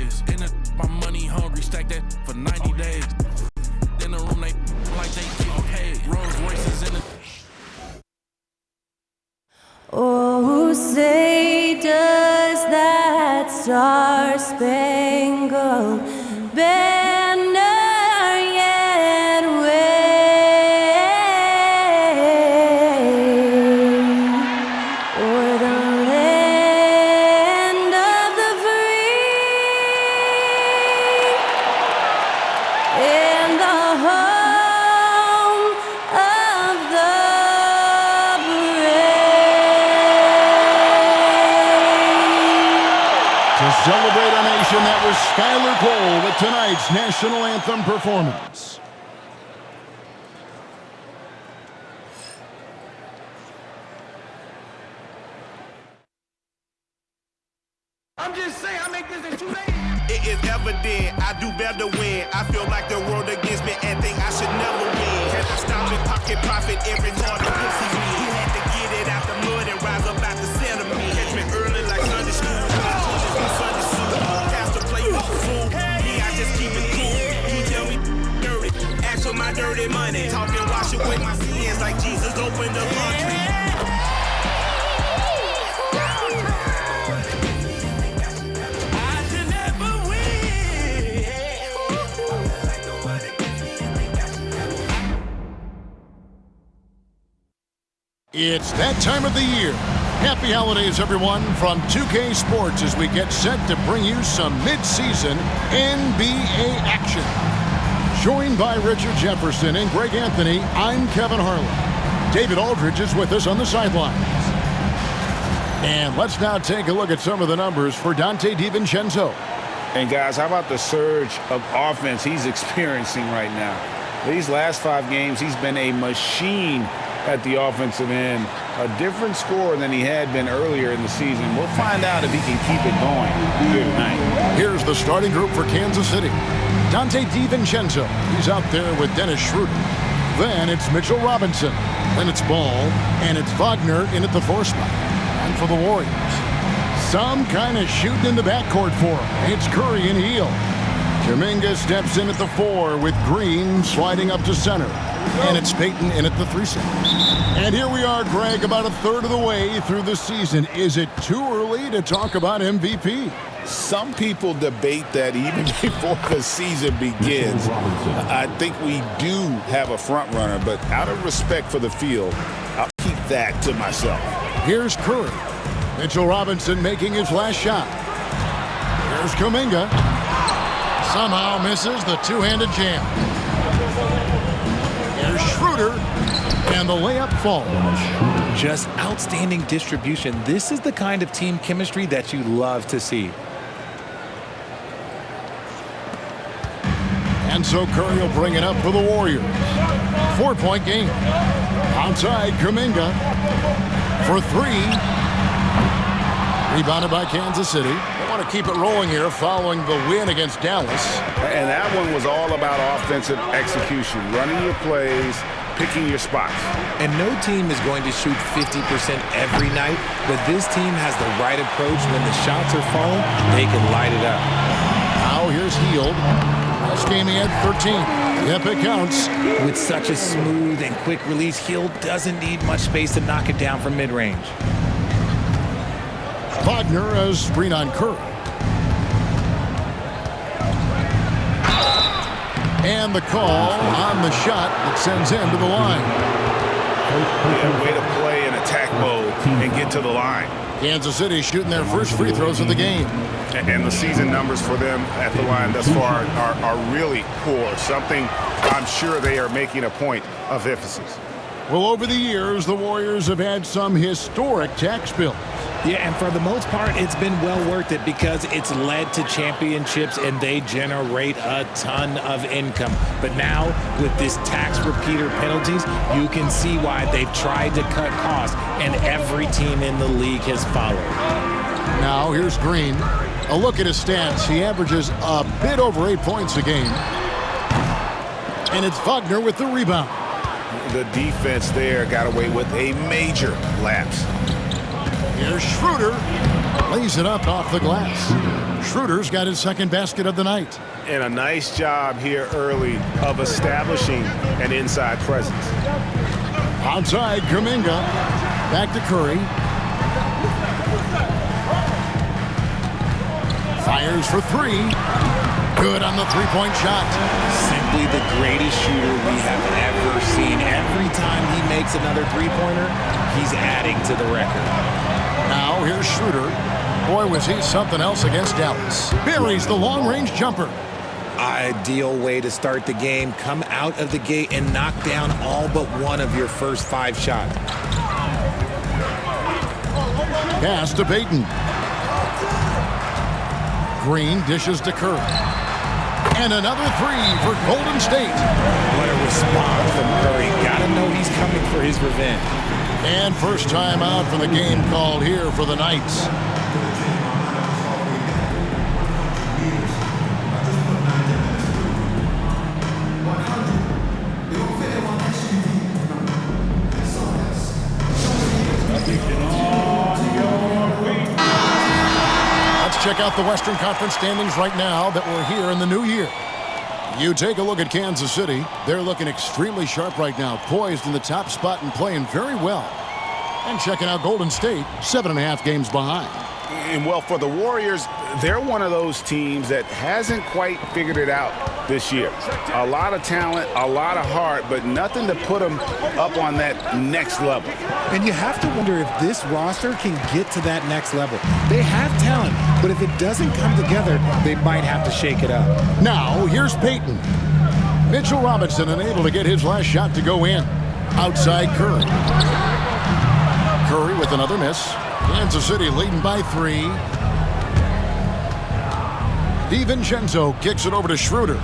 ways. In the my money hungry, stack that for 90 days. In the room, they like they get paid. Rolls Royces in the. Oh, say does that star-spangled banner yet wave o'er the land of the free and the home of the To celebrate our nation, that was Skylar Cole with tonight's national anthem performance. I'm just saying, I make this in 2 days. It is evident I do better when I feel like the world against me and think I should never win. Can I stop and pocket profit every time the pussy me? He had to get it out the mud and rise up out the center me. Catch me early like Sunday school. Sunday suit. Pastor play with the fool. Me, I just keep it cool. He tell me dirty. Ask for my dirty money. Talking wash away my sins like Jesus opened the laundry. It's that time of the year. Happy holidays, everyone, from 2K Sports as we get set to bring you some mid-season NBA action. Joined by Richard Jefferson and Greg Anthony, I'm Kevin Harlan. David Aldridge is with us on the sidelines. And let's now take a look at some of the numbers for Donte DiVincenzo. And guys, how about the surge of offense he's experiencing right now? These last 5 games, he's been a machine at the offensive end. A different score than he had been earlier in the season. We'll find out if he can keep it going here tonight. Here's the starting group for Kansas City. Donte DiVincenzo, he's out there with Dennis Schroeder. Then it's Mitchell Robinson. Then it's Ball, and it's Wagner in at the 4 spot. And for the Warriors, some kind of shooting in the backcourt for him. It's Curry and Hield. Kuminga steps in at the 4 with Green sliding up to center. And it's Payton in at the 3 spot. And here we are, Greg, about a third of the way through the season. Is it too early to talk about MVP? Some people debate that even before the season begins. I think we do have a front runner, but out of respect for the field, I'll keep that to myself. Here's Curry. Mitchell Robinson making his last shot. Here's Kuminga. Somehow misses the two-handed jam. Here's Schroeder, and the layup falls. Just outstanding distribution. This is the kind of team chemistry that you love to see. And so Curry will bring it up for the Warriors. 4-point game. Outside, Kuminga for 3. Rebounded by Kansas City. They want to keep it rolling here following the win against Dallas. And that one was all about offensive execution, running your plays, picking your spots. And no team is going to shoot 50% every night, but this team has the right approach. When the shots are falling, they can light it up. Now here's Hield. Last game he had 13. Yep, it counts. With such a smooth and quick release, Hield doesn't need much space to knock it down from mid-range. Wagner as screen on Curry. And the call on the shot that sends him to the line. Yeah, way to play in attack mode and get to the line. Kansas City shooting their first free throws of the game. And the season numbers for them at the line thus far are really poor. Something I'm sure they are making a point of emphasis. Well, over the years, the Warriors have had some historic tax bills. Yeah, and for the most part, it's been well worth it because it's led to championships and they generate a ton of income. But now, with this tax repeater penalties, you can see why they've tried to cut costs, and every team in the league has followed. Now, here's Green. A look at his stats. He averages a bit over 8 points a game. And it's Wagner with the rebound. The defense there got away with a major lapse. Here's Schroeder. Lays it up off the glass. Schroeder's got his second basket of the night. And a nice job here early of establishing an inside presence. Outside, Kuminga. Back to Curry. Fires for three. Good on the three-point shot. Simply the greatest shooter we have ever seen. Every time he makes another three-pointer, he's adding to the record. Now here's Schroeder. Boy, was he something else against Dallas. Buries the long-range jumper. Ideal way to start the game. Come out of the gate and knock down all but one of your first 5 shots. Pass to Payton. Green dishes to Curry. And another three for Golden State. What a response from Curry. Gotta know he's coming for his revenge. And first time out for the game called here for the Knights. Check out the Western Conference standings right now that we're here in the new year. You take a look at Kansas City. They're looking extremely sharp right now, poised in the top spot and playing very well. And checking out Golden State, 7.5 games behind. And well, for the Warriors, they're one of those teams that hasn't quite figured it out this year. A lot of talent, a lot of heart, but nothing to put them up on that next level. And you have to wonder if this roster can get to that next level. They have talent, but if it doesn't come together, they might have to shake it up. Now, here's Payton. Mitchell Robinson unable to get his last shot to go in. Outside Curry. Curry with another miss. Kansas City leading by 3. DiVincenzo kicks it over to Schroeder.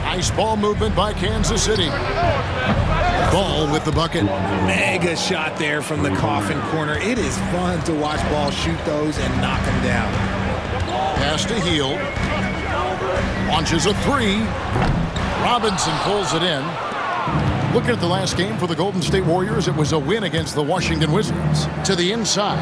Nice ball movement by Kansas City. Ball with the bucket. Mega shot there from the coffin corner. It is fun to watch Ball shoot those and knock them down. Pass to Hield. Launches a 3. Robinson pulls it in. Looking at the last game for the Golden State Warriors, it was a win against the Washington Wizards. To the inside.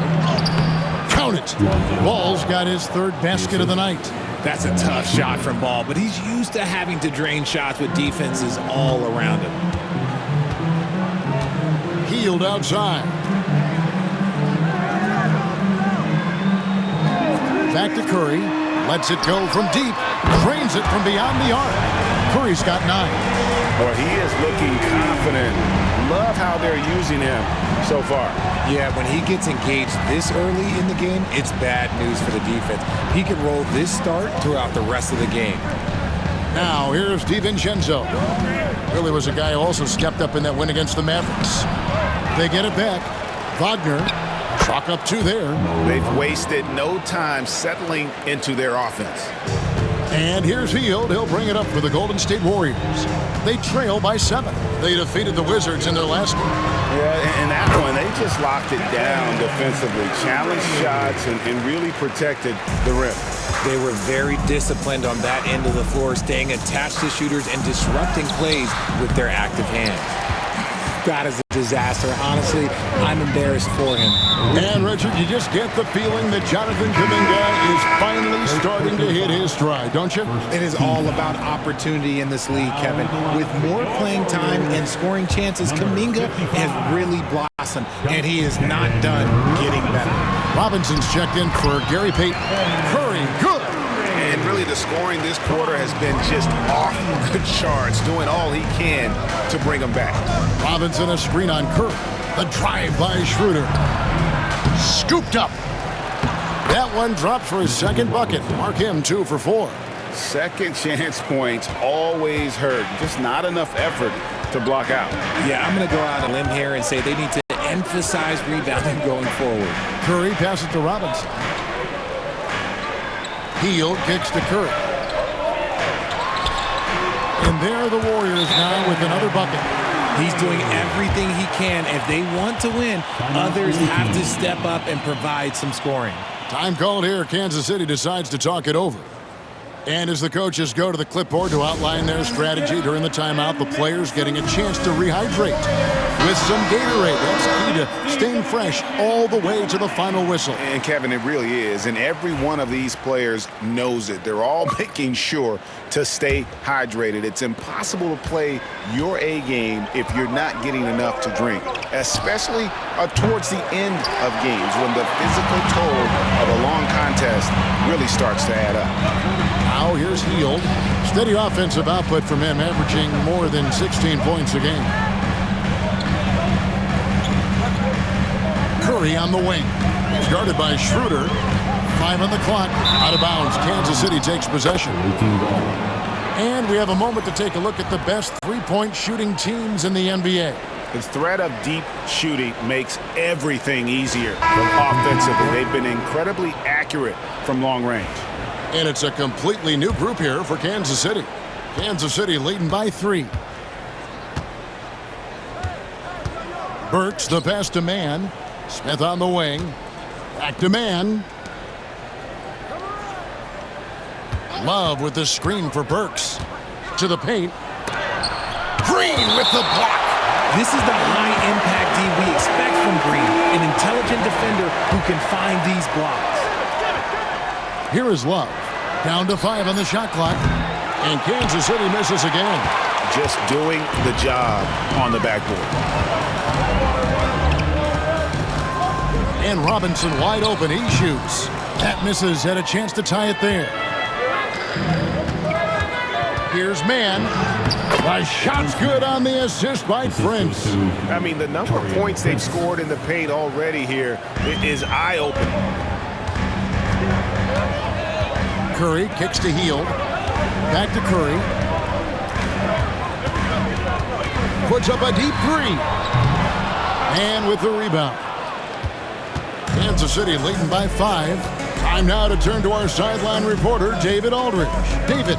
Count it. Ball's got his third basket of the night. That's a tough shot from Ball, but he's used to having to drain shots with defenses all around him. Hield outside. Back to Curry. Lets it go from deep. Drains it from beyond the arc. Curry's got 9. Boy, he is looking confident. Love how they're using him so far. Yeah, when he gets engaged this early in the game, it's bad news for the defense. He can roll this start throughout the rest of the game. Now, here's DiVincenzo. Really was a guy who also stepped up in that win against the Mavericks. They get it back. Wagner, chalk up 2 there. They've wasted no time settling into their offense. And here's Hield. He'll bring it up for the Golden State Warriors. They trail by 7. They defeated the Wizards in their last game. Yeah, and that one, they just locked it down defensively. Challenged shots and really protected the rim. They were very disciplined on that end of the floor, staying attached to shooters and disrupting plays with their active hands. That is a disaster. Honestly, I'm embarrassed for him. And, Richard, you just get the feeling that Jonathan Kuminga is finally starting to hit his stride, don't you? It is all about opportunity in this league, Kevin. With more playing time and scoring chances, Kuminga has really blossomed, and he is not done getting better. Robinson's checked in for Gary Payton. Curry, good. And really the scoring this quarter has been just off the charts, doing all he can to bring them back. Robinson a screen on Curry. The drive by Schroeder. Scooped up. That one dropped for his second bucket. Mark him 2 for 4. Second chance points always hurt. Just not enough effort to block out. Yeah, I'm going to go out on a limb here and say they need to emphasize rebounding going forward. Curry passes to Robinson. Hield kicks to Curry. And there are the Warriors now with another bucket. He's doing everything he can. If they want to win, others have to step up and provide some scoring. Time called here. Kansas City decides to talk it over. And as the coaches go to the clipboard to outline their strategy during the timeout, the players getting a chance to rehydrate with some Gatorade. That's key to staying fresh all the way to the final whistle. And Kevin, it really is. And every one of these players knows it. They're all making sure to stay hydrated. It's impossible to play your A game if you're not getting enough to drink, especially towards the end of games when the physical toll of a long contest really starts to add up. Now here's Hield. Steady offensive output from him, averaging more than 16 points a game. Curry on the wing. He's guarded by Schroeder. 5 on the clock. Out of bounds. Kansas City takes possession. And we have a moment to take a look at the best three-point shooting teams in the NBA. The threat of deep shooting makes everything easier offensively. They've been incredibly accurate from long range. And it's a completely new group here for Kansas City. Kansas City leading by 3. Burks the pass to Mann. Smith on the wing. Back to Mann. Love with the screen for Burks. To the paint. Green with the block. This is the high-impact D we expect from Green, an intelligent defender who can find these blocks. Here is Love. Down to 5 on the shot clock. And Kansas City misses again. Just doing the job on the backboard. And Robinson wide open. He shoots. That misses. Had a chance to tie it there. Here's Mann. The shot's good on the assist by Prince. I mean, the number of points they've scored in the paint already here is eye-opening. Curry kicks to Hield. Back to Curry. Puts up a deep 3. And with the rebound. Kansas City leading by 5. Time now to turn to our sideline reporter, David Aldridge. David.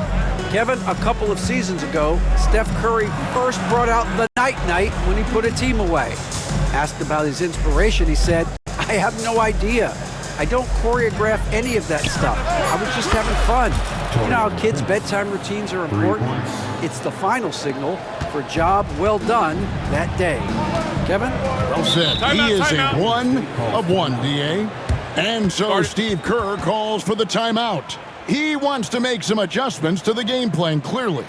Kevin, a couple of seasons ago, Steph Curry first brought out the night-night when he put a team away. Asked about his inspiration, he said, "I have no idea. I don't choreograph any of that stuff. I was just having fun." You know how kids' bedtime routines are important? It's the final signal for a job well done that day. Kevin? Well said. He is a 1 of 1, D.A. And so Steve Kerr calls for the timeout. He wants to make some adjustments to the game plan, clearly.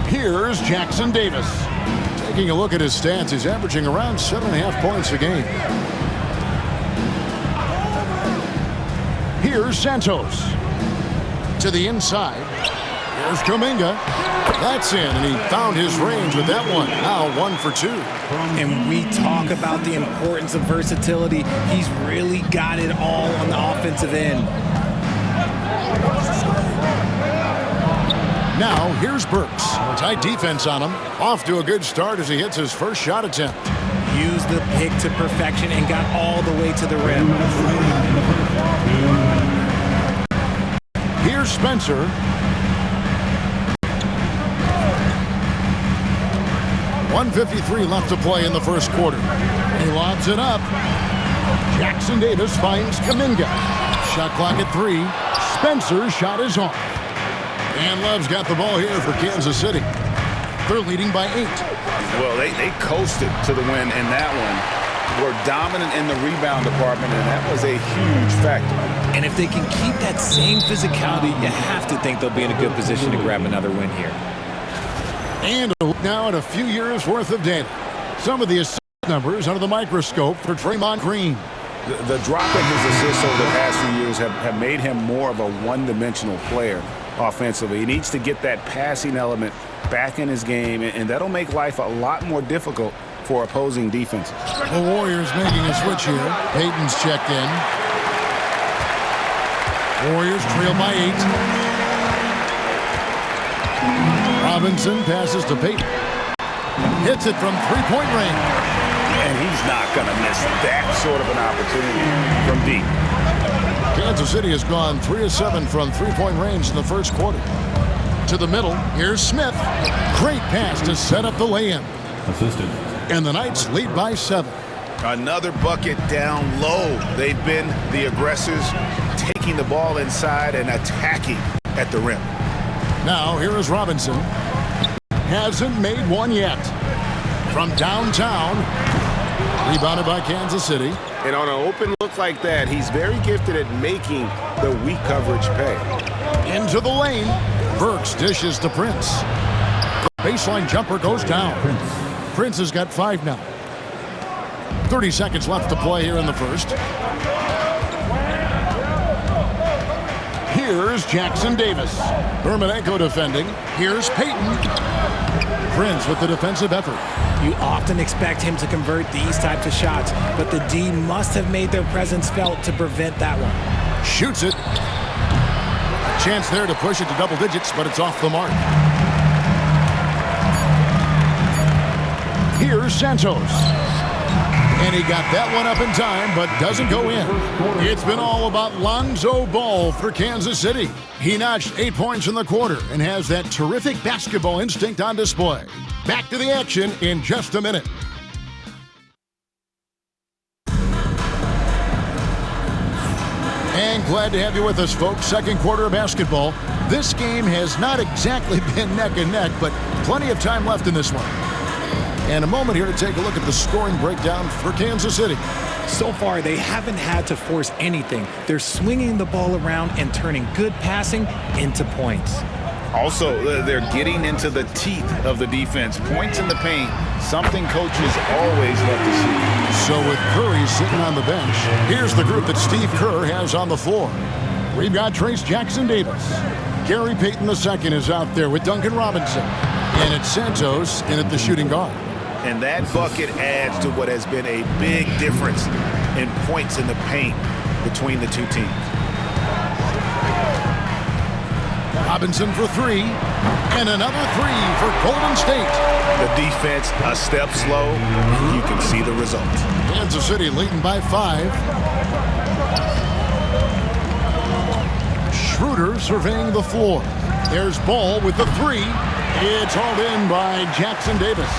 Here's Jackson Davis. Taking a look at his stats, he's averaging around 7.5 points a game. Here's Santos. To the inside. Here's Kuminga. That's in, and he found his range with that one. Now 1 for 2. And we talk about the importance of versatility. He's really got it all on the offensive end. Now, here's Burks. Tight defense on him. Off to a good start as he hits his first shot attempt. Used the pick to perfection and got all the way to the rim. Here's Spencer. .153 left to play in the first quarter. He lobs it up. Jackson Davis finds Kuminga. Shot clock at 3. Spencer's shot is off. And Love's got the ball here for Kansas City. They're leading by 8. Well, they coasted to the win in that one. Were dominant in the rebound department, and that was a huge factor. And if they can keep that same physicality, you have to think they'll be in a good position to grab another win here. And a look now at a few years' worth of data. Some of the assist numbers under the microscope for Draymond Green. The drop in his assists over the past few years have made him more of a one-dimensional player offensively. He needs to get that passing element back in his game, and that'll make life a lot more difficult for opposing defenses. The Warriors making a switch here. Payton's checked in. Warriors trail by 8. Robinson passes to Payton. Hits it from three-point range. And he's not going to miss that sort of an opportunity from deep. Kansas City has gone 3 of 7 from three-point range in the first quarter. To the middle, here's Smith. Great pass to set up the lay-in. Assisted. And the Knights lead by 7. Another bucket down low. They've been the aggressors, taking the ball inside and attacking at the rim. Now, here is Robinson. Hasn't made one yet. From downtown. Rebounded by Kansas City. And on an open look like that, he's very gifted at making the weak coverage pay. Into the lane. Burks dishes to Prince. Baseline jumper goes down. Prince has got 5 now. 30 seconds left to play here in the first. Here's Jackson Davis. Hermanenko defending. Here's Payton. Prince with the defensive effort. You often expect him to convert these types of shots, but the D must have made their presence felt to prevent that one. Shoots it. A chance there to push it to double digits, but it's off the mark. Here's Santos. And he got that one up in time, but doesn't go in. It's been all about Lonzo Ball for Kansas City. He notched 8 points in the quarter and has that terrific basketball instinct on display. Back to the action in just a minute. And glad to have you with us, folks. Second quarter of basketball. This game has not exactly been neck and neck, but plenty of time left in this one. And a moment here to take a look at the scoring breakdown for Kansas City. So far, they haven't had to force anything. They're swinging the ball around and turning good passing into points. Also, they're getting into the teeth of the defense. Points in the paint, something coaches always love to see. So with Curry sitting on the bench, here's the group that Steve Kerr has on the floor. We've got Trace Jackson Davis. Gary Payton II is out there with Duncan Robinson. And it's Santos in at the shooting guard. And that bucket adds to what has been a big difference in points in the paint between the two teams. Robinson for 3, and another 3 for Golden State. The defense a step slow, you can see the result. Kansas City leading by 5. Schroeder surveying the floor. There's Ball with the 3. It's hauled in by Jackson Davis.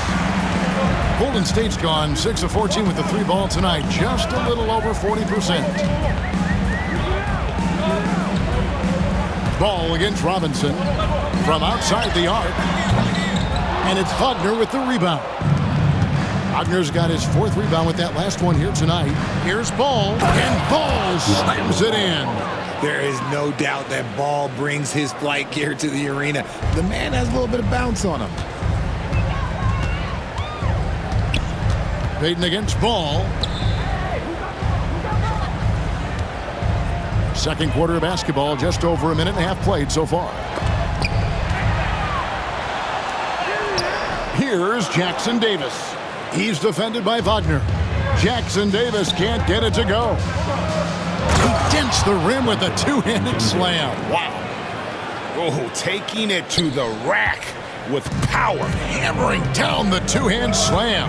Golden State's gone 6 of 14 with the 3 ball tonight, just a little over 40%. Ball against Robinson from outside the arc. And it's Wagner with the rebound. Wagner's got his 4th rebound with that last one here tonight. Here's Ball, and Ball slams it in. There is no doubt that Ball brings his flight gear to the arena. The man has a little bit of bounce on him. Payton against Ball. Second quarter of basketball, just over a minute and a half played so far. Here's Jackson Davis. He's defended by Wagner. Jackson Davis can't get it to go. He dents the rim with a 2-handed slam. Wow. Oh, taking it to the rack with power. Hammering down the 2-hand slam.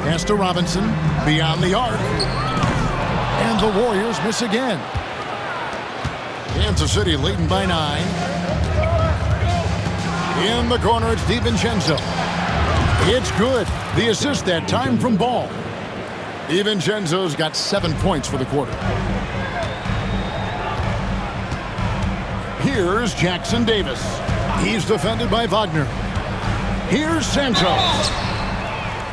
Pass to Robinson, beyond the arc. And the Warriors miss again. Kansas City leading by 9. In the corner, it's DiVincenzo. It's good. The assist that time from Ball. DiVincenzo's got 7 points for the quarter. Here's Jackson Davis. He's defended by Wagner. Here's Santos.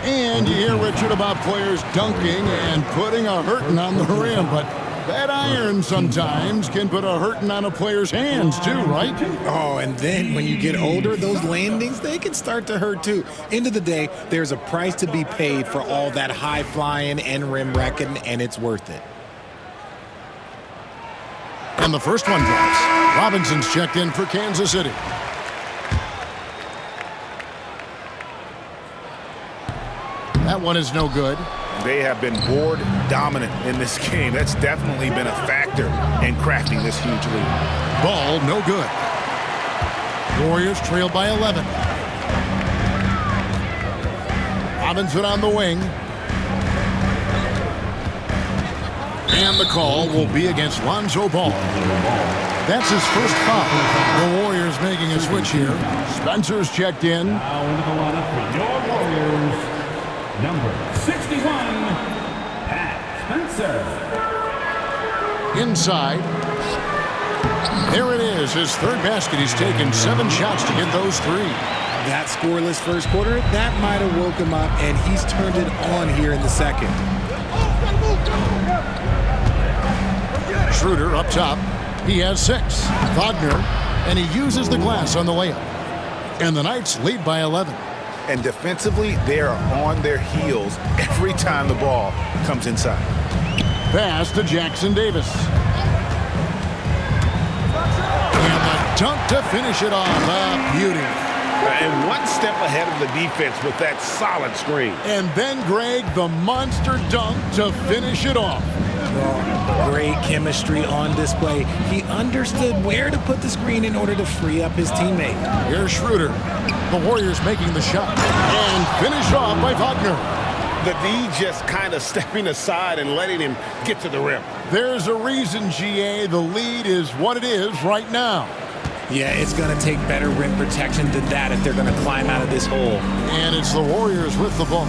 And you hear, Richard, about players dunking and putting a hurting on the rim, but that iron sometimes can put a hurting on a player's hands too, right? Oh, and then when you get older, those landings, they can start to hurt too. End of the day, there's a price to be paid for all that high flying and rim wrecking, and it's worth it. And the first one drops. Robinson's checked in for Kansas City. That one is no good. They have been board dominant in this game. That's definitely been a factor in crafting this huge lead. Ball no good. Warriors trail by 11. Robinson on the wing. And the call will be against Lonzo Ball. That's his first foul. The Warriors making a switch here. Spencer's checked in. Now into the lineup for your Warriors, number 61, Pat Spencer. Inside. There it is, his third basket. He's taken 7 shots to get those 3. That scoreless first quarter, that might have woke him up, and he's turned it on here in the second. Schroeder up top. He has 6. Wagner, and he uses the glass on the layup. And the Knights lead by 11. And defensively, they are on their heels every time the ball comes inside. Pass to Jackson Davis. And the dunk to finish it off. A beauty. And one step ahead of the defense with that solid screen. And then, Greg, the monster dunk to finish it off. Great chemistry on display. He understood where to put the screen in order to free up his teammate. Here's Schroeder. The Warriors making the shot. And finished off by Wagner. The D just kind of stepping aside and letting him get to the rim. There's a reason, GA, the lead is what it is right now. Yeah, it's going to take better rim protection than that if they're going to climb out of this hole. And it's the Warriors with the ball,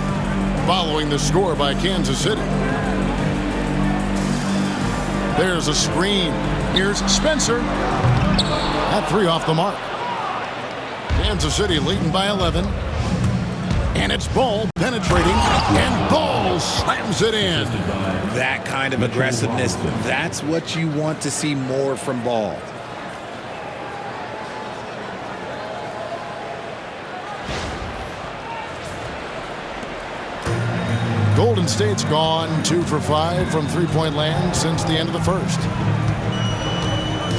following the score by Kansas City. There's a screen. Here's Spencer. That 3 off the mark. Kansas City leading by 11. And it's Ball penetrating, and Ball slams it in. That kind of aggressiveness, that's what you want to see more from Ball. Golden State's gone 2 for 5 from three-point land since the end of the first.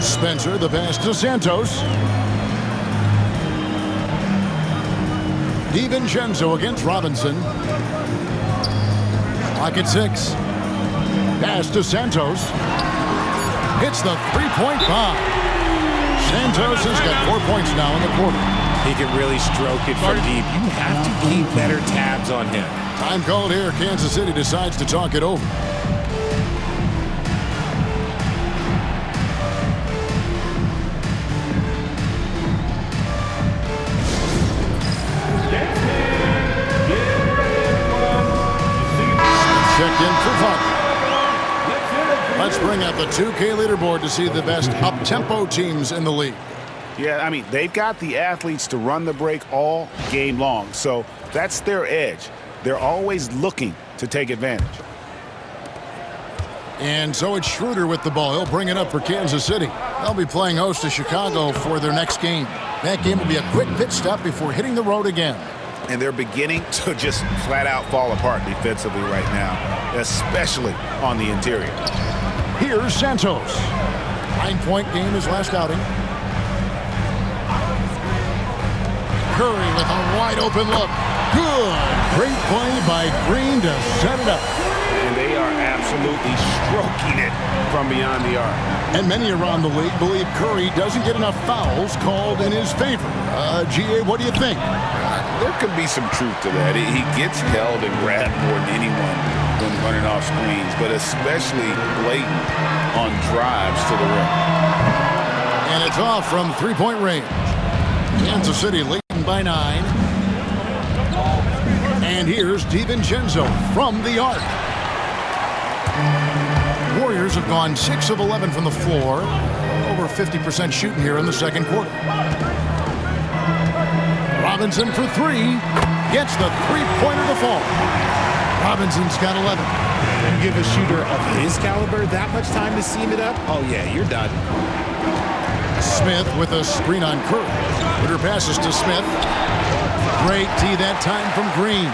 Spencer, the pass to Santos. DiVincenzo against Robinson. Clock at 6. Pass to Santos. Hits the three-point bomb. Santos has got 4 points now in the quarter. He can really stroke it from deep. You have to keep better tabs on him. Time called here. Kansas City decides to talk it over. Checked in for fun. Let's bring out the 2K leaderboard to see the best up-tempo teams in the league. Yeah, I mean, they've got the athletes to run the break all game long, so that's their edge. They're always looking to take advantage. And so it's Schroeder with the ball. He'll bring it up for Kansas City. They'll be playing host to Chicago for their next game. That game will be a quick pit stop before hitting the road again. And they're beginning to just flat out fall apart defensively right now, especially on the interior. Here's Santos. 9-point game his last outing. Curry with a wide open look. Good. Great play by Green to set it up. And they are absolutely stroking it from beyond the arc. And many around the league believe Curry doesn't get enough fouls called in his favor. GA, what do you think? There could be some truth to that. He gets held and grabbed more than anyone when running off screens, but especially blatant on drives to the rim. And it's off from three-point range. Kansas City leading by 9. And here's DiVincenzo from the arc. Warriors have gone 6 of 11 from the floor. Over 50% shooting here in the second quarter. Robinson for 3. Gets the three-pointer to fall. Robinson's got 11. You give a shooter of his caliber that much time to seam it up? Oh, yeah, you're done. Smith with a screen on Curry. Ritter passes to Smith. Great D that time from Green.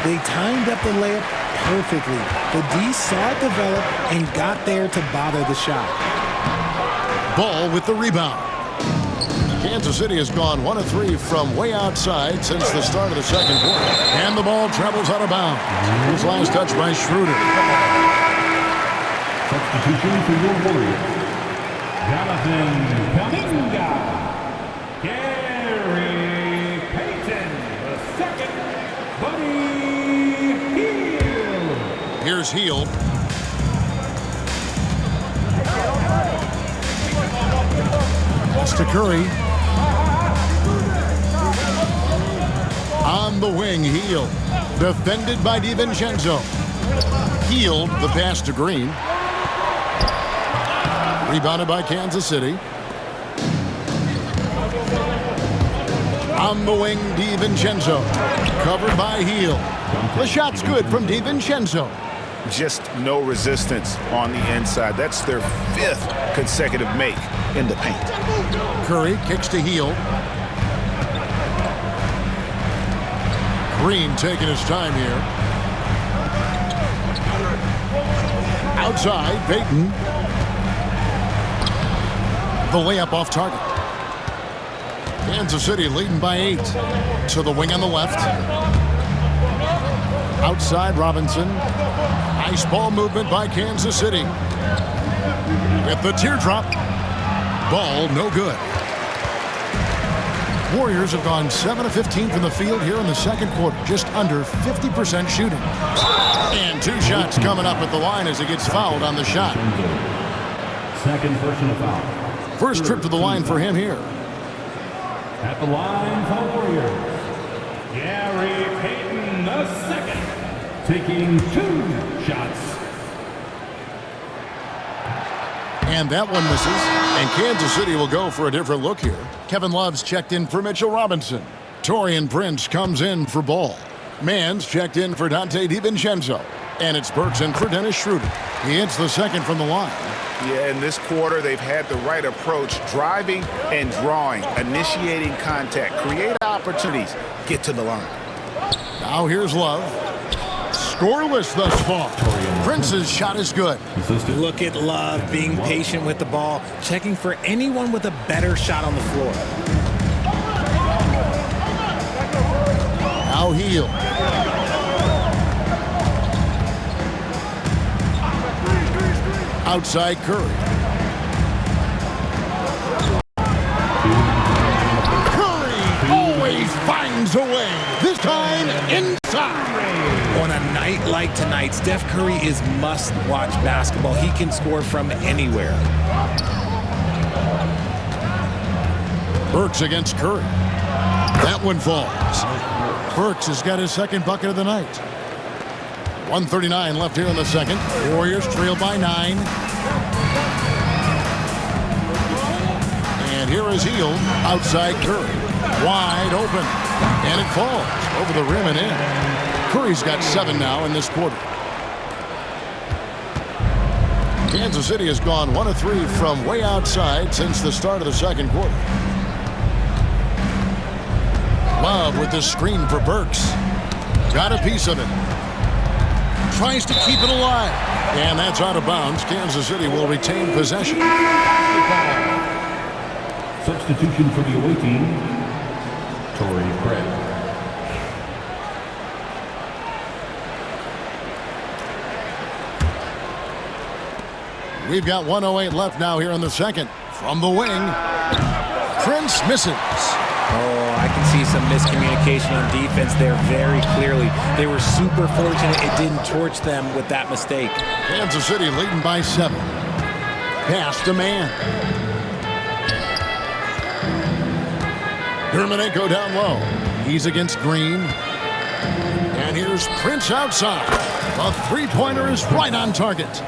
They timed up the layup perfectly. The D saw it develop and got there to bother the shot. Ball with the rebound. Kansas City has gone 1 of 3 from way outside since the start of the second quarter. And the ball travels out of bounds. His last touch by Schroeder. Substitution for your Warriors, Jonathan Kuminga. Gary Payton, the second. Buddy Hield. Here's Hield. Pass to Curry. On the wing, Hield. Defended by DiVincenzo. Hield, the pass to Green. Rebounded by Kansas City. On the wing, DiVincenzo. Covered by Hield. The shot's good from DiVincenzo. Just no resistance on the inside. That's their 5th consecutive make in the paint. Curry kicks to Hield. Green taking his time here. Outside, Payton. The layup off target. Kansas City leading by 8. To the wing on the left. Outside, Robinson. Nice ball movement by Kansas City. With the teardrop. Ball no good. Warriors have gone 7 of 15 from the field here in the second quarter. Just under 50% shooting. And 2 shots coming up at the line as he gets fouled on the shot. Second personal foul. First trip to the line for him here. At the line for the Warriors, Gary Payton, the second, taking 2 shots. And that one misses. And Kansas City will go for a different look here. Kevin Love's checked in for Mitchell Robinson. Taurean Prince comes in for Ball. Mann's checked in for Donte DiVincenzo. And it's Burks in for Dennis Schroeder. He hits the second from the line. Yeah, in this quarter, they've had the right approach, driving and drawing, initiating contact, create opportunities, get to the line. Now here's Love. Scoreless thus far. Prince's shot is good. Look at Love being patient with the ball, checking for anyone with a better shot on the floor. Now Hield. Outside Curry. Curry always finds a way. This time inside. On a night like tonight, Steph Curry is must-watch basketball. He can score from anywhere. Burks against Curry. That one falls. Burks has got his second bucket of the night. 1:39 left here in the second. Warriors trail by 9. And here is Hield outside Curry. Wide open. And it falls over the rim and in. Curry's got 7 now in this quarter. Kansas City has gone 1 of 3 from way outside since the start of the second quarter. Love with the screen for Burks. Got a piece of it. Tries to keep it alive. And that's out of bounds. Kansas City will retain possession. Substitution for the away team, Torrey Craig. We've got 1:08 left now here in the second. From the wing, Prince misses. Oh, I can see some miscommunication on defense there very clearly. They were super fortunate it didn't torch them with that mistake. Kansas City leading by 7. Pass to Mann. Hermanenko down low. He's against Green. And here's Prince outside. A three-pointer is right on target.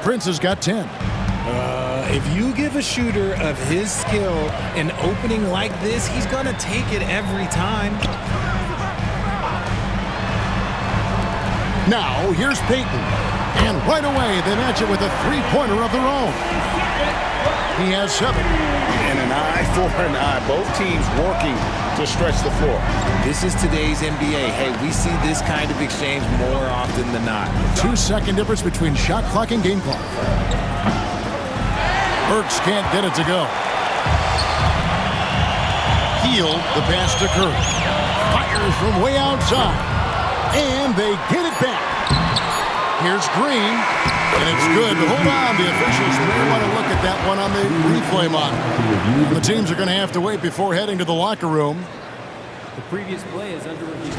Prince has got 10. If you give a shooter of his skill an opening like this, he's going to take it every time. Now, here's Payton. And right away, they match it with a three-pointer of their own. He has 7. And an eye for an eye. Both teams working to stretch the floor. This is today's NBA. Hey, we see this kind of exchange more often than not. 2-second difference between shot clock and game clock. Burks can't get it to go. Hield the pass to Curry. Fires from way outside. And they get it back. Here's Green. And it's good. Hold on. The officials may want to look at that one on the replay monitor. The teams are going to have to wait before heading to the locker room. The previous play is under review.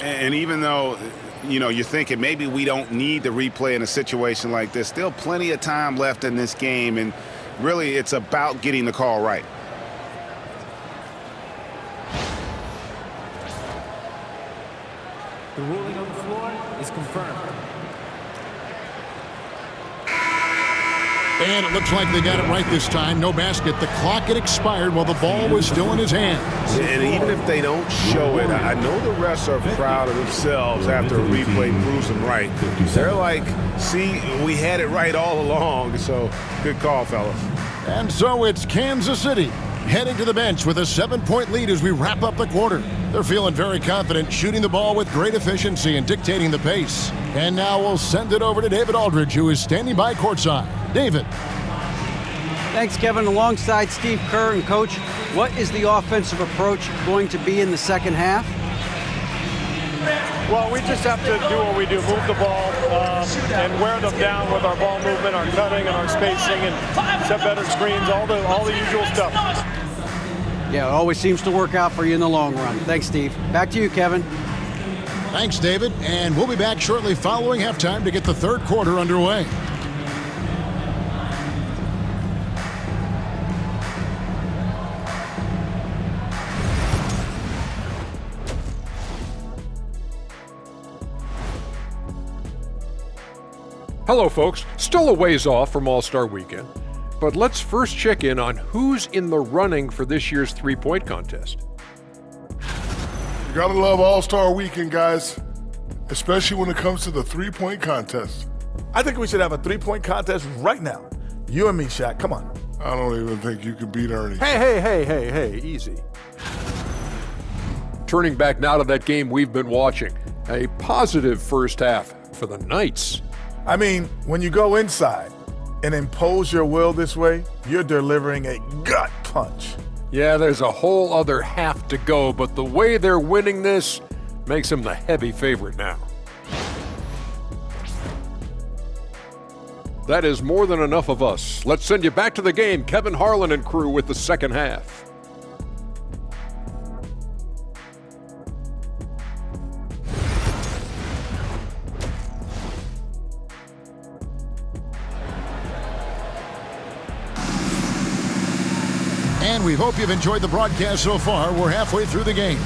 And even though, you're thinking maybe we don't need the replay in a situation like this, still plenty of time left in this game, and really it's about getting the call right. The ruling on the floor is confirmed. And it looks like they got it right this time. No basket. The clock had expired while the ball was still in his hand. And even if they don't show it, I know the refs are proud of themselves after a replay proves them right. They're like, see, we had it right all along. So good call, fellas. And so it's Kansas City heading to the bench with a 7-point lead as we wrap up the quarter. They're feeling very confident, shooting the ball with great efficiency and dictating the pace. And now we'll send it over to David Aldridge, who is standing by courtside. David. Thanks, Kevin. Alongside Steve Kerr and Coach, what is the offensive approach going to be in the second half? Well, we just have to do what we do, move the ball and wear them down with our ball movement, our cutting, and our spacing, and set better screens, all the usual stuff. Yeah, it always seems to work out for you in the long run. Thanks, Steve. Back to you, Kevin. Thanks, David. And we'll be back shortly following halftime to get the third quarter underway. Hello, folks. Still a ways off from All-Star Weekend, but let's first check in on who's in the running for this year's three-point contest. You gotta love All-Star Weekend, guys, especially when it comes to the three-point contest. I think we should have a three-point contest right now. You and me, Shaq. Come on. I don't even think you can beat Ernie. Hey, easy. Turning back now to that game we've been watching. A positive first half for the Knights. I mean, when you go inside and impose your will this way, you're delivering a gut punch. Yeah, there's a whole other half to go, but the way they're winning this makes them the heavy favorite now. That is more than enough of us. Let's send you back to the game. Kevin Harlan and crew with the second half. And we hope you've enjoyed the broadcast so far. We're halfway through the game.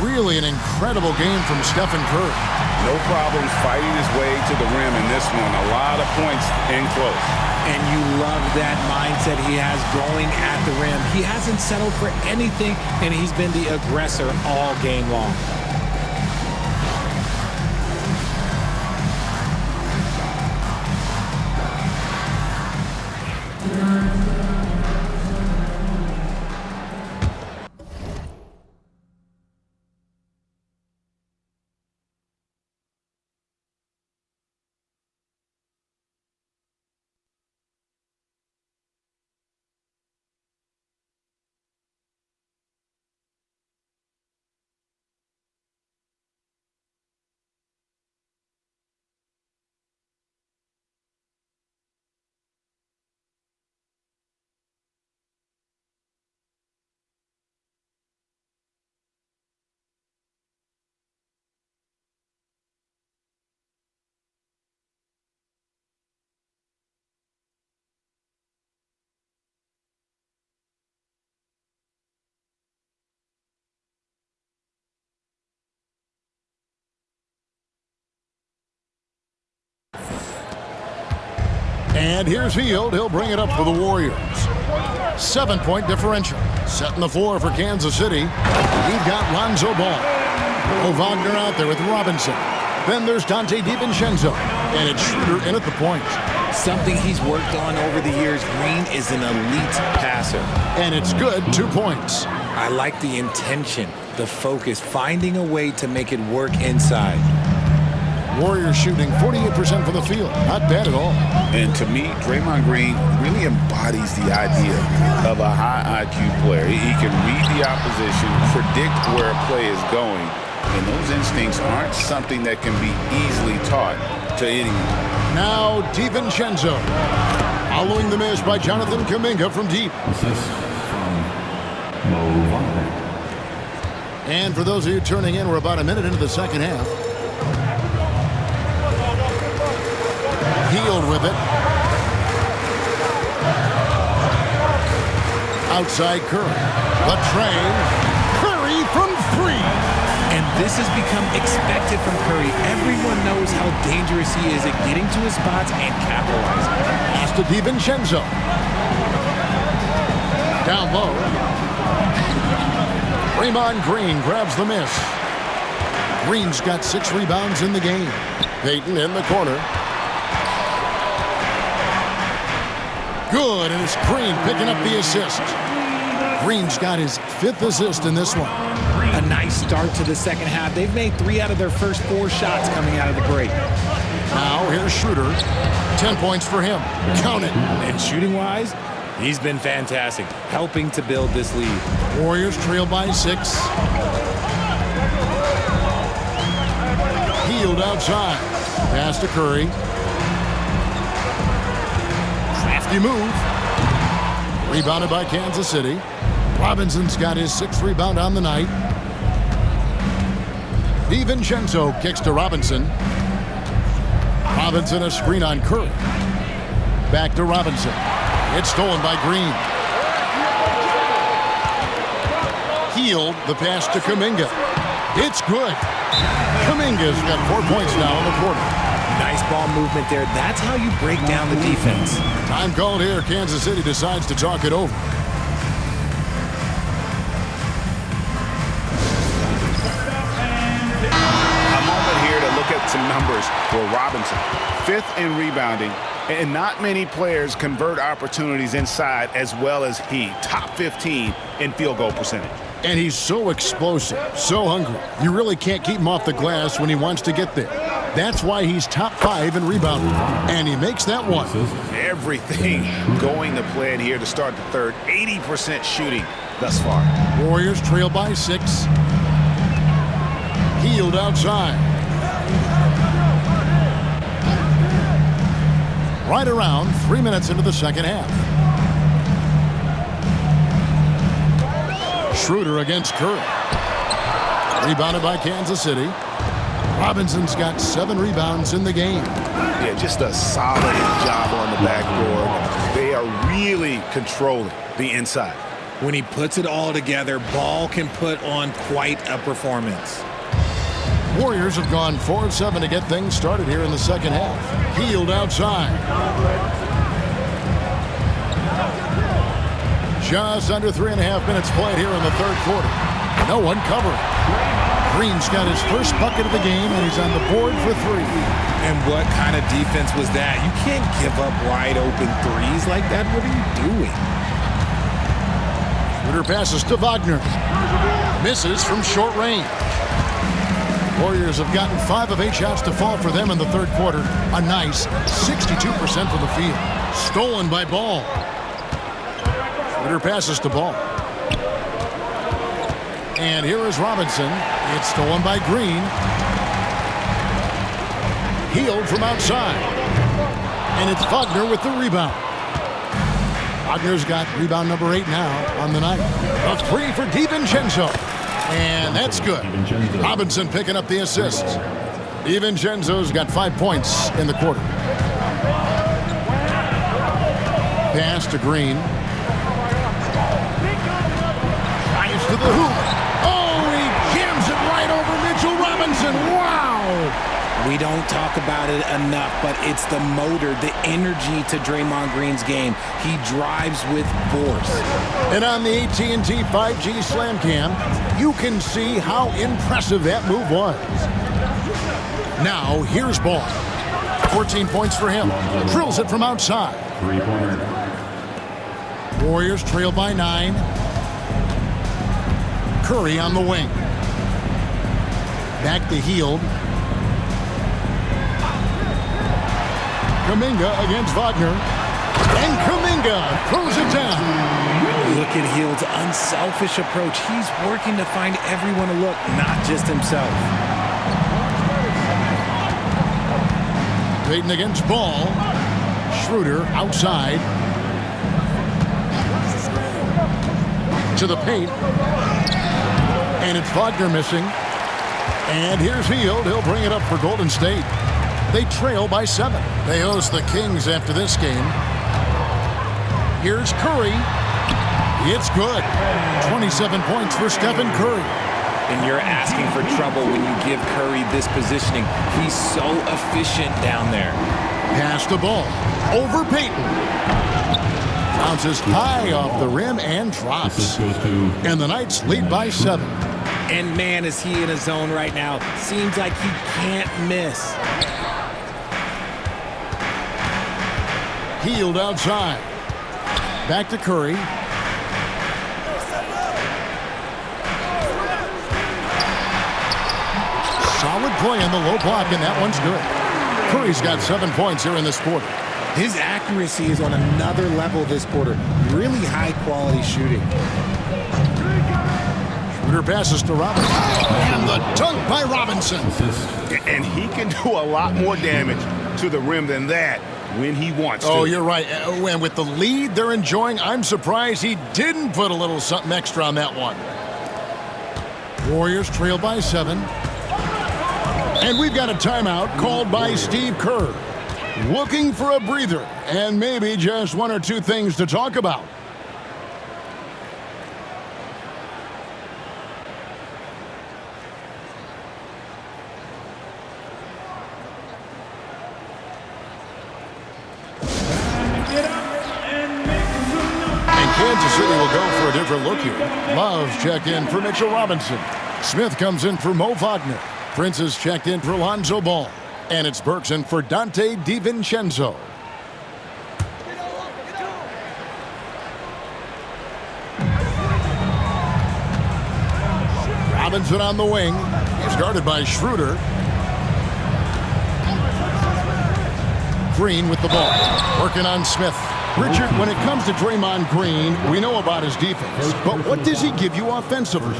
Really an incredible game from Stephen Curry. No problems fighting his way to the rim in this one. A lot of points in close. And you love that mindset he has going at the rim. He hasn't settled for anything, and he's been the aggressor all game long. And here's Hield. He'll bring it up for the Warriors. 7-point differential. Setting the floor for Kansas City. We've got Lonzo Ball. Wagner out there with Robinson. Then there's Donte DiVincenzo. And it's Schroeder in at the point. Something he's worked on over the years. Green is an elite passer. And it's good. 2 points. I like the intention, the focus, finding a way to make it work inside. Warriors shooting 48% from the field. Not bad at all. And to me, Draymond Green really embodies the idea of a high IQ player. He can read the opposition, predict where a play is going, and those instincts aren't something that can be easily taught to anyone. Now DiVincenzo. Following the miss by Jonathan Kuminga from deep. Assist from Mo Wagner. And for those of you turning in, we're about a minute into the second half. Hield with it. Outside Curry. The train. Curry from three. And this has become expected from Curry. Everyone knows how dangerous he is at getting to his spots and capitalizing. Pass to DiVincenzo. Down low. Draymond Green grabs the miss. Green's got 6 rebounds in the game. Payton in the corner. Good, and it's Green picking up the assist. Green's got his 5th assist in this one. A nice start to the second half. They've made 3 out of their first 4 shots coming out of the break. Now here's Schroeder. 10 points for him. Count it. And shooting-wise, he's been fantastic, helping to build this lead. Warriors trail by 6. Hield outside. Pass to Curry. Crafty move. Rebounded by Kansas City. Robinson's got his 6th rebound on the night. DiVincenzo kicks to Robinson. Robinson a screen on Curry. Back to Robinson. It's stolen by Green. Hield the pass to Kuminga. It's good. Kuminga's got 4 points now in the quarter. Nice ball movement there. That's how you break down the defense. Time called here. Kansas City decides to talk it over. A moment here to look at some numbers for Robinson. 5th in rebounding, and not many players convert opportunities inside as well as he. Top 15 in field goal percentage. And he's so explosive, so hungry. You really can't keep him off the glass when he wants to get there. That's why he's top 5 in rebounding. And he makes that one. Everything going to plan here to start the third. 80% shooting thus far. Warriors trail by 6. Hield outside. Right around 3 minutes into the second half. Schroeder against Curry. Rebounded by Kansas City. Robinson's got 7 rebounds in the game. Yeah, just a solid job on the backboard. They are really controlling the inside. When he puts it all together, Ball can put on quite a performance. Warriors have gone 4 of 7 to get things started here in the second half. Hield outside. Just under 3.5 minutes played here in the third quarter. No one covering. Green's got his first bucket of the game, and he's on the board for 3. And what kind of defense was that? You can't give up wide open threes like that. What are you doing? Schroeder passes to Wagner. Misses from short range. Warriors have gotten 5 of 8 shots to fall for them in the third quarter. A nice 62% from the field. Stolen by Ball. Schroeder passes to Ball. And here is Robinson. It's stolen by Green. Hield from outside. And it's Wagner with the rebound. Wagner's got rebound number 8 now on the night. A 3 for DiVincenzo. And that's good. Robinson picking up the assists. DiVincenzo's got 5 points in the quarter. Pass to Green. Drives to the hoop. Oh, he jams it right over Mitchell Robinson. Wow! We don't talk about it enough, but it's the motor, the energy to Draymond Green's game. He drives with force. And on the AT&T 5G Slam Cam, you can see how impressive that move was. Now, here's Ball. 14 points for him. Drills it from outside. 3-pointer. Warriors trail by 9. Curry on the wing. Back to Hield. Kuminga against Wagner. And Kuminga throws it down. Look at Hield's unselfish approach. He's working to find everyone to look, not just himself. Payton against Ball. Schroeder outside. To the paint. And it's Wagner missing. And here's Hield. He'll bring it up for Golden State. They trail by 7. They host the Kings after this game. Here's Curry. It's good. 27 points for Stephen Curry. And you're asking for trouble when you give Curry this positioning. He's so efficient down there. Pass the ball. Over Payton. Bounces high off the rim and drops. And the Knights lead by 7. And man, is he in a zone right now. Seems like he can't miss. Hield outside. Back to Curry. Solid play in the low block, and that one's good. Curry's got 7 points here in this quarter. His accuracy is on another level this quarter. Really high-quality shooting. Schroeder passes to Robinson. And the dunk by Robinson. And he can do a lot more damage to the rim than that when he wants to. Oh, you're right. And with the lead they're enjoying, I'm surprised he didn't put a little something extra on that one. Warriors trail by 7. And we've got a timeout called by Steve Kerr. Looking for a breather and maybe just 1 or 2 things to talk about. And Kansas City will go for a different look here. Love's check in for Mitchell Robinson. Smith comes in for Mo Wagner. Prince is checked in for Lonzo Ball. And it's Burks in for Dante DiVincenzo. Robinson on the wing. He's guarded by Schroeder. Green with the ball. Working on Smith. Richard, when it comes to Draymond Green, we know about his defense. But what does he give you offensively?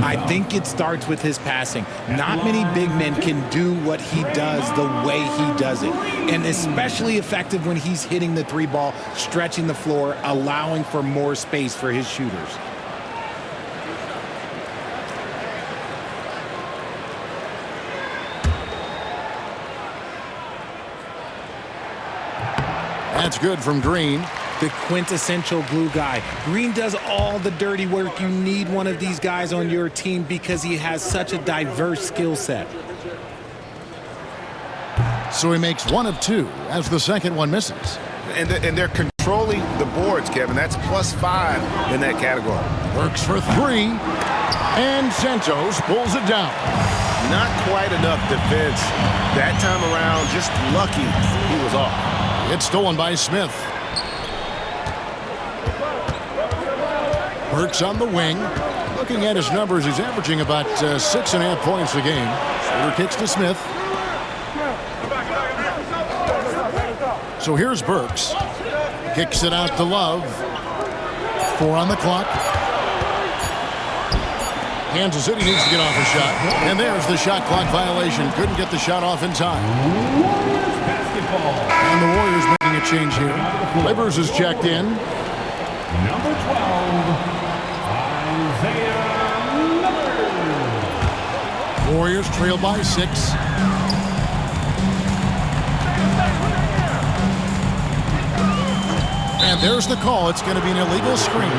I think it starts with his passing. Not many big men can do what he does the way he does it. And especially effective when he's hitting the 3 ball, stretching the floor, allowing for more space for his shooters. That's good from Green. The quintessential glue guy. Green does all the dirty work. You need one of these guys on your team because he has such a diverse skill set. So he makes 1 of 2 as the second one misses. And they're controlling the boards, Kevin. That's +5 in that category. Works for 3. And Santos pulls it down. Not quite enough defense that time around. Just lucky he was off. It's stolen by Smith. Burks on the wing. Looking at his numbers, he's averaging about 6.5 points a game. Schroeder kicks to Smith. So here's Burks. Kicks it out to Love. 4 on the clock. Kansas City needs to get off a shot. And there's the shot clock violation. Couldn't get the shot off in time. And the Warriors making a change here. Livers is checked in. Number 12, Isaiah Livers. Warriors trail by 6. And there's the call. It's going to be an illegal screen.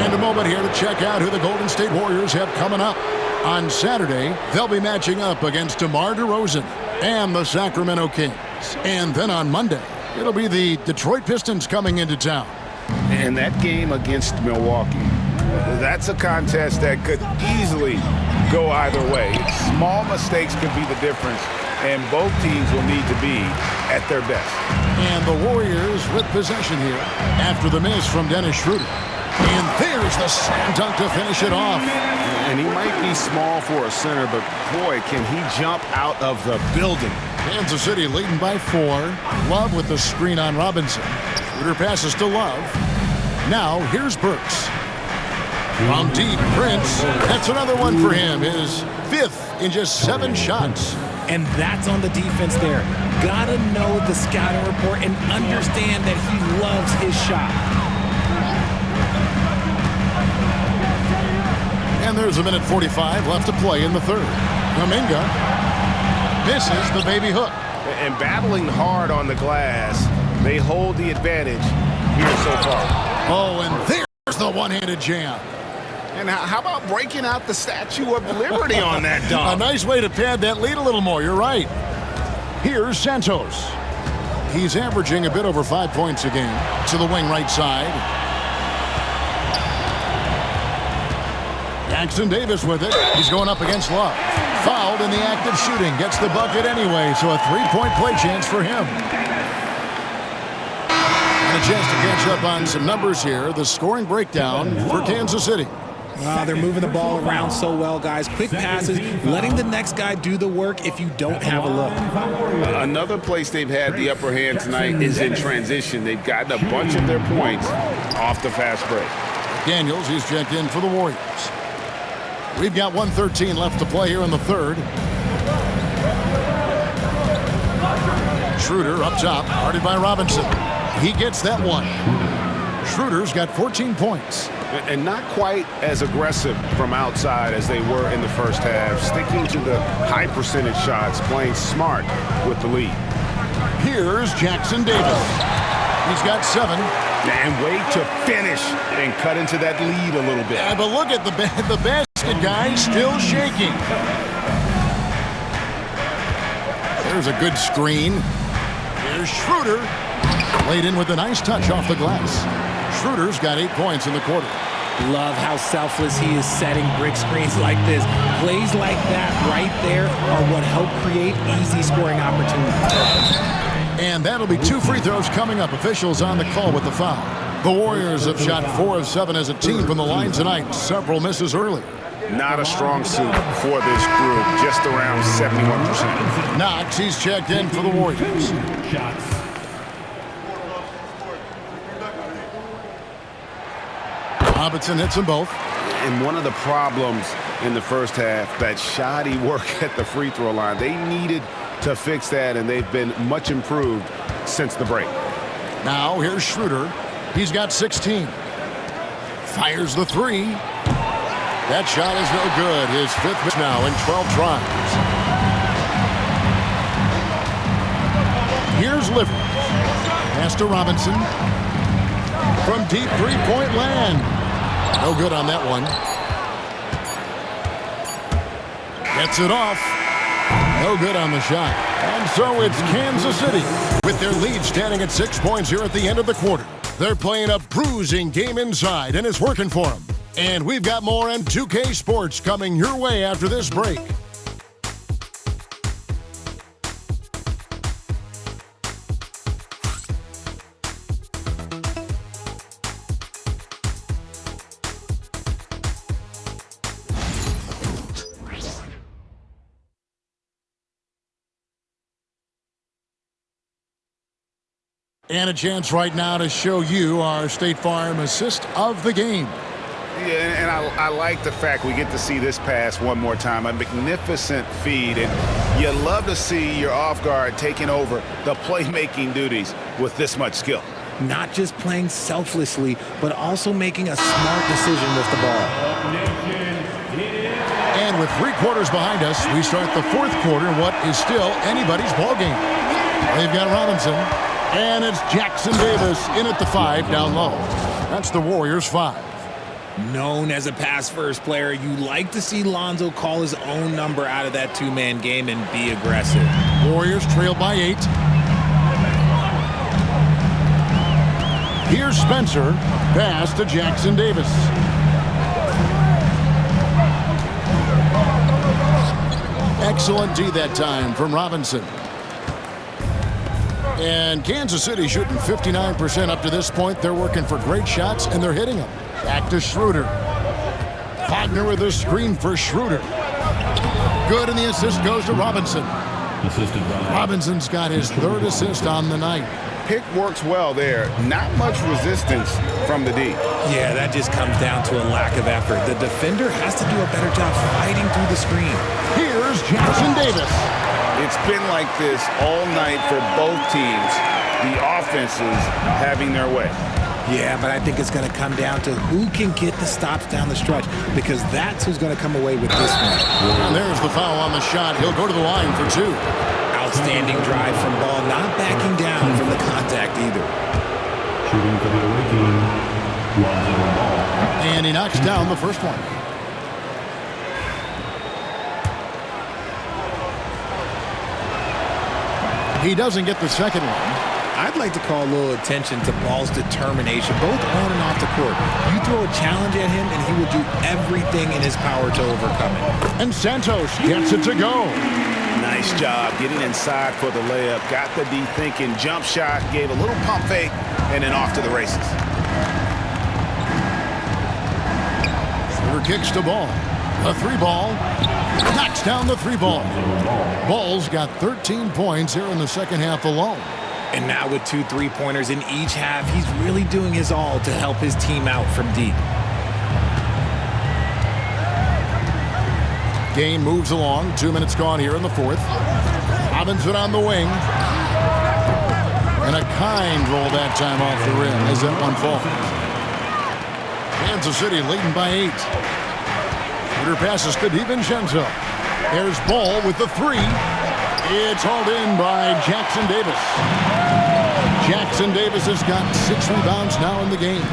And a moment here to check out who the Golden State Warriors have coming up. On Saturday, they'll be matching up against DeMar DeRozan and the Sacramento Kings. And then on Monday, it'll be the Detroit Pistons coming into town. And that game against Milwaukee, that's a contest that could easily go either way. Small mistakes could be the difference, and both teams will need to be at their best. And the Warriors with possession here after the miss from Dennis Schroeder. And there's the slam dunk to finish it off. And he might be small for a center, but boy, can he jump out of the building Kansas City leading by 4. Love with the screen on Robinson. Schroeder passes to Love. Now here's Burks. From deep, Prince. That's another one for him. His 5th in just 7 shots. And that's on the defense there. Gotta know the scouting report and understand that he loves his shot. And there's a minute 45 left to play in the third. Kuminga misses the baby hook. And battling hard on the glass, they hold the advantage here so far. Oh, and there's the one-handed jam. And how about breaking out the Statue of Liberty on that dunk? A nice way to pad that lead a little more. You're right. Here's Santos. He's averaging a bit over 5 points a game. To the wing right side. Jackson Davis with it. He's going up against Love. Fouled in the act of shooting. Gets the bucket anyway, so a 3-point play chance for him. And a chance to catch up on some numbers here. The scoring breakdown for Kansas City. They're moving the ball around so well, guys. Quick passes, letting the next guy do the work if you don't have a look. Another place they've had the upper hand tonight is in transition. They've gotten a bunch of their points off the fast break. Daniels, he's checked in for the Warriors. We've got 1:13 left to play here in the third. Schroeder up top, guarded by Robinson. He gets that one. Schroeder's got 14 points. And not quite as aggressive from outside as they were in the first half. Sticking to the high percentage shots, playing smart with the lead. Here's Jackson Davis. He's got 7. And wait to finish and cut into that lead a little bit. Yeah, but look at the basket guy still shaking. There's a good screen. Here's Schroeder. Laid in with a nice touch off the glass. Schroeder's got 8 points in the quarter. Love how selfless he is setting brick screens like this. Plays like that right there are what help create easy scoring opportunities. And that'll be 2 free throws coming up. Officials on the call with the foul. The Warriors have shot 4 of 7 as a team from the line tonight. Several misses earlier. Not a strong suit for this group. Just around 71%. Knox, he's checked in for the Warriors. Robinson hits them both. And one of the problems in the first half, that shoddy work at the free throw line. They needed to fix that, and they've been much improved since the break. Now here's Schroeder. He's got 16. Fires the 3. That shot is no good. His 5th miss now in 12 tries. Here's Livers. Pass to Robinson. From deep 3-point land. No good on that one. Gets it off. No good on the shot. And so it's Kansas City with their lead standing at 6 points here at the end of the quarter. They're playing a bruising game inside, and it's working for them. And we've got more on 2K Sports coming your way after this break. And a chance right now to show you our State Farm assist of the game. Yeah, and I like the fact we get to see this pass one more time. A magnificent feed, and you love to see your off guard taking over the playmaking duties with this much skill. Not just playing selflessly, but also making a smart decision with the ball. And with 3 quarters behind us, we start the 4th quarter in what is still anybody's ball game. They've got Robinson, and it's Jackson Davis in at the 5 down low. That's the Warriors' 5. Known as a pass-first player, you like to see Lonzo call his own number out of that 2-man game and be aggressive. Warriors trail by 8. Here's Spencer. Pass to Jackson Davis. Excellent D that time from Robinson. And Kansas City shooting 59% up to this point. They're working for great shots, and they're hitting them. Back to Schroeder. Wagner with a screen for Schroeder. Good, and the assist goes to Robinson. assisted by Robinson's got his third assist on the night. Pick works well there. Not much resistance from the D. Yeah, that just comes down to a lack of effort. The defender has to do a better job fighting through the screen. Here's Jackson Davis. It's been like this all night for both teams. The offenses having their way. Yeah, but I think it's going to come down to who can get the stops down the stretch, because that's who's going to come away with this one. And there's the foul on the shot. He'll go to the line for 2. Outstanding drive from Ball, not backing down from the contact either. shooting for the away team, Lonzo Ball. And he knocks down the first one. He doesn't get the second one. I'd like to call a little attention to Ball's determination, both on and off the court. You throw a challenge at him, and he will do everything in his power to overcome it. And Santos gets it to go. Nice job getting inside for the layup. Got the D thinking, jump shot, gave a little pump fake, and then off to the races. Schroeder kicks to Ball. A 3-ball. Knocks down the 3-ball. Ball's got 13 points here in the second half alone. And now with 2 3-pointers in each half, he's really doing his all to help his team out from deep. Game moves along. 2 minutes gone here in the fourth. Robinson on the wing. And a kind roll that time off the rim as that one falls. Kansas City leading by 8. Schroeder passes to DiVincenzo. There's Ball with the 3. It's hauled in by Jackson Davis. Jackson Davis has got 6 rebounds now in the game.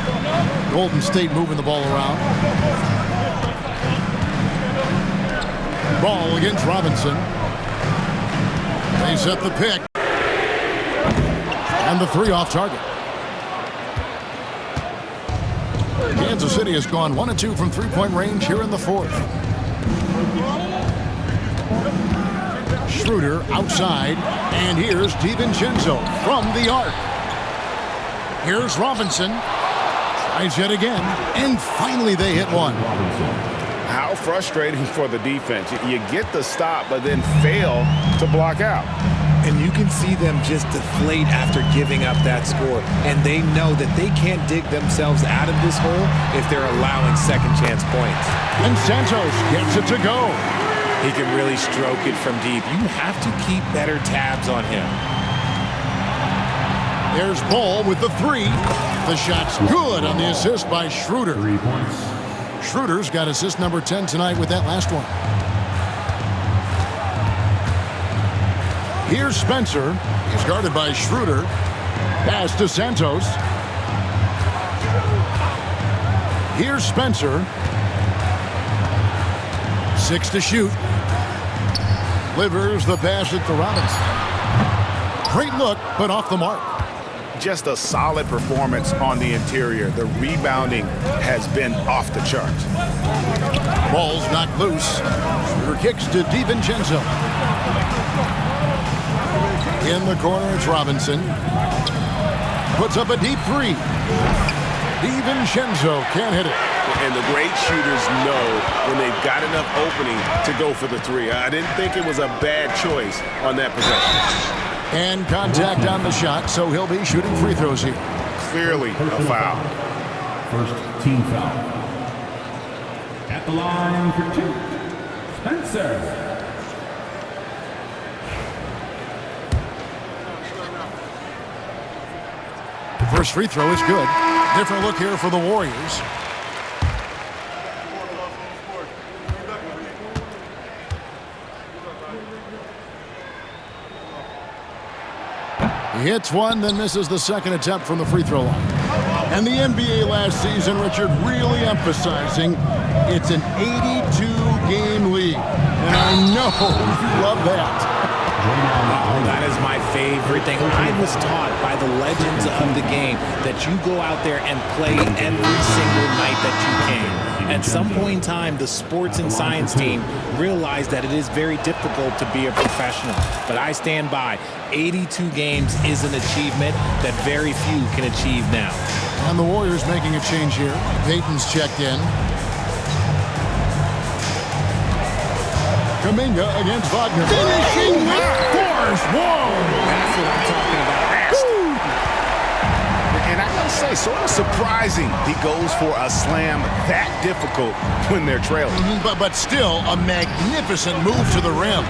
Golden State moving the ball around. Ball against Robinson. They set the pick. And the 3 off target. Kansas City has gone 1 of 2 from 3-point range here in the fourth. Schroeder outside, and here's DiVincenzo from the arc. Here's Robinson. Tries yet again, and finally they hit one. How frustrating for the defense. You get the stop, but then fail to block out. And you can see them just deflate after giving up that score. And they know that they can't dig themselves out of this hole if they're allowing second chance points. And Santos gets it to go. He can really stroke it from deep. You have to keep better tabs on him. There's Ball with the 3. The shot's good on the assist by Schroeder. 3 points. Schroeder's got assist number 10 tonight with that last one. Here's Spencer. He's guarded by Schroeder. Pass to Santos. Here's Spencer. 6 to shoot. Delivers the pass it to Robinson. Great look, but off the mark. Just a solid performance on the interior. The rebounding has been off the charts. Ball's knocked loose. Schroeder kicks to DiVincenzo. In the corner, it's Robinson. Puts up a deep 3. DiVincenzo can't hit it. And the great shooters know when they've got enough opening to go for the 3. I didn't think it was a bad choice on that possession. And contact on the shot, so he'll be shooting free throws here. Clearly a foul. First team foul. At the line for 2, Spencer. First free throw is good. Different look here for the Warriors. He hits one, then misses the second attempt from the free throw line. And the NBA last season, Richard, really emphasizing it's an 82-game league. And I know you love that. Oh, that is my favorite thing. I was taught by the legends of the game that you go out there and play every single night that you can. At some point in time, the sports and science team realized that it is very difficult to be a professional. But I stand by. 82 games is an achievement that very few can achieve now. And the Warriors making a change here. Payton's checked in. Kuminga against Wagner. Finishing with force. Whoa! That's what I'm talking about. And I gotta say, sort of surprising he goes for a slam that difficult when they're trailing. But still, a magnificent move to the rim.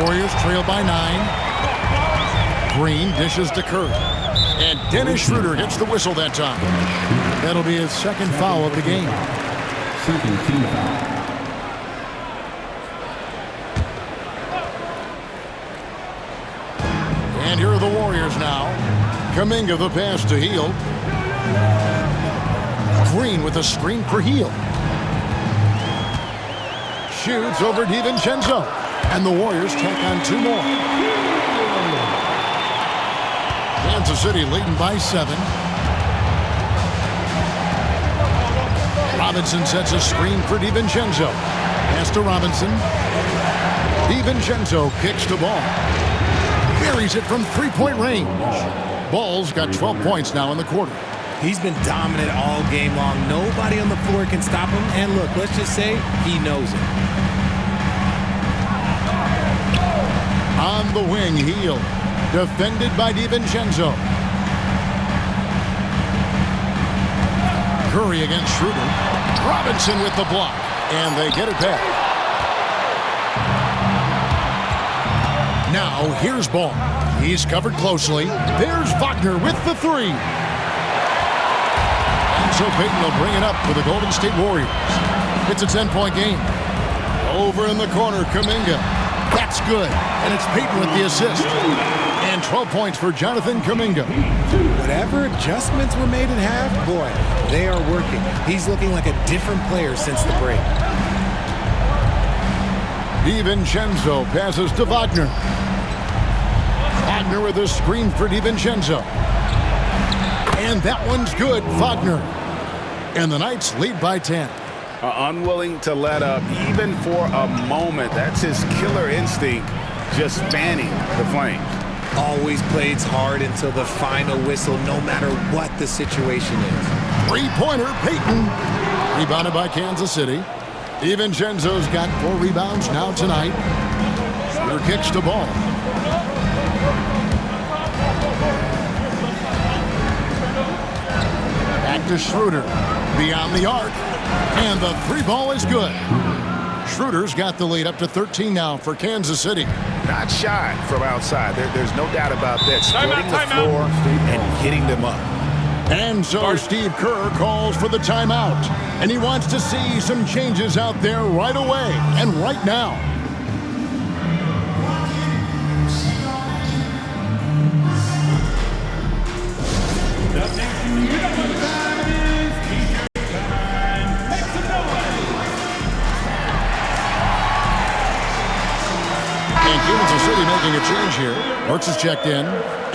Warriors trail by 9. Green dishes to Curry. And Dennis Schroeder gets the whistle that time. That'll be his second foul of the game. Second team foul. And here are the Warriors now. Kuminga the pass to Hield. Green with a screen for Hield. Shoots over DiVincenzo. And the Warriors tack on 2 more. Kansas City leading by 7. Robinson sets a screen for DiVincenzo. Pass to Robinson. DiVincenzo kicks the ball. Buries it from 3-point range. Ball's got 12 points now in the quarter. He's been dominant all game long. Nobody on the floor can stop him. And look, let's just say he knows it. On the wing, Hield. Defended by DiVincenzo. Curry against Schroeder. Robinson with the block. And they get it back. Now, here's Ball. He's covered closely. There's Wagner with the 3. And so Payton will bring it up for the Golden State Warriors. It's a 10-point game. Over in the corner, Kuminga. That's good. And it's Payton with the assist. And 12 points for Jonathan Kuminga. Whatever adjustments were made at half, boy, they are working. He's looking like a different player since the break. DiVincenzo passes to Wagner. Wagner with a screen for DiVincenzo. And that one's good, Wagner. And the Knights lead by 10. Unwilling to let up even for a moment. That's his killer instinct, just fanning the Flames. Always plays hard until the final whistle, no matter what the situation is. 3-pointer, Payton. Rebounded by Kansas City. DiVincenzo's got 4 rebounds now tonight. Schroeder kicks the ball. Back to Schroeder. Beyond the arc. And the 3-ball is good. Schroeder's got the lead up to 13 now for Kansas City. Not shy from outside. There's no doubt about that. Splitting the floor and hitting them up. And so Steve Kerr calls for the timeout. And he wants to see some changes out there right away and right now. Kansas City making a change here. Burks is checked in.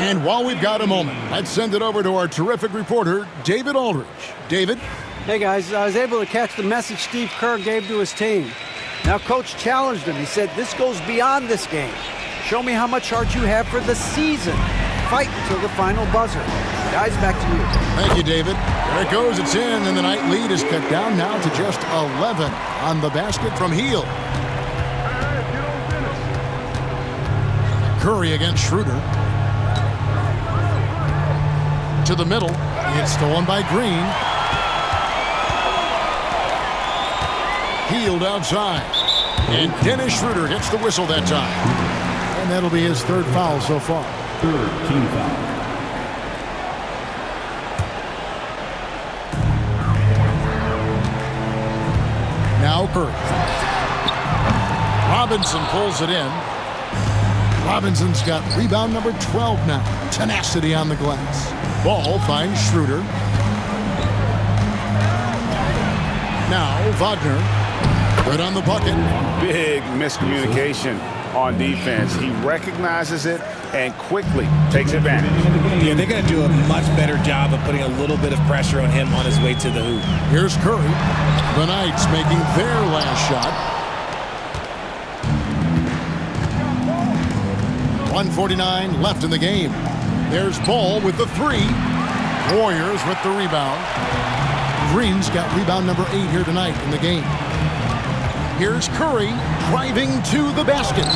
And while we've got a moment, let's send it over to our terrific reporter, David Aldridge. David? Hey, guys. I was able to catch the message Steve Kerr gave to his team. Now, Coach challenged him. He said, this goes beyond this game. Show me how much heart you have for the season. Fight until the final buzzer. Guys, back to you. Thank you, David. There it goes. It's in, and the night lead is cut down now to just 11 on the basket from Hield. Curry against Schroeder. To the middle. It's stolen by Green. Hield outside. And Dennis Schroeder gets the whistle that time. And that'll be his 3rd foul so far. 3rd team foul. Now Curry. Robinson pulls it in. Robinson's got rebound number 12 now. Tenacity on the glass. Ball finds Schroeder. Now Wagner. Right on the bucket. Big miscommunication on defense. He recognizes it and quickly takes advantage. Yeah, they're going to do a much better job of putting a little bit of pressure on him on his way to the hoop. Here's Curry. The Knights making their last shot. 1:49 left in the game. There's Ball with the 3. Warriors with the rebound. Green's got rebound number 8 here tonight in the game. Here's Curry driving to the basket.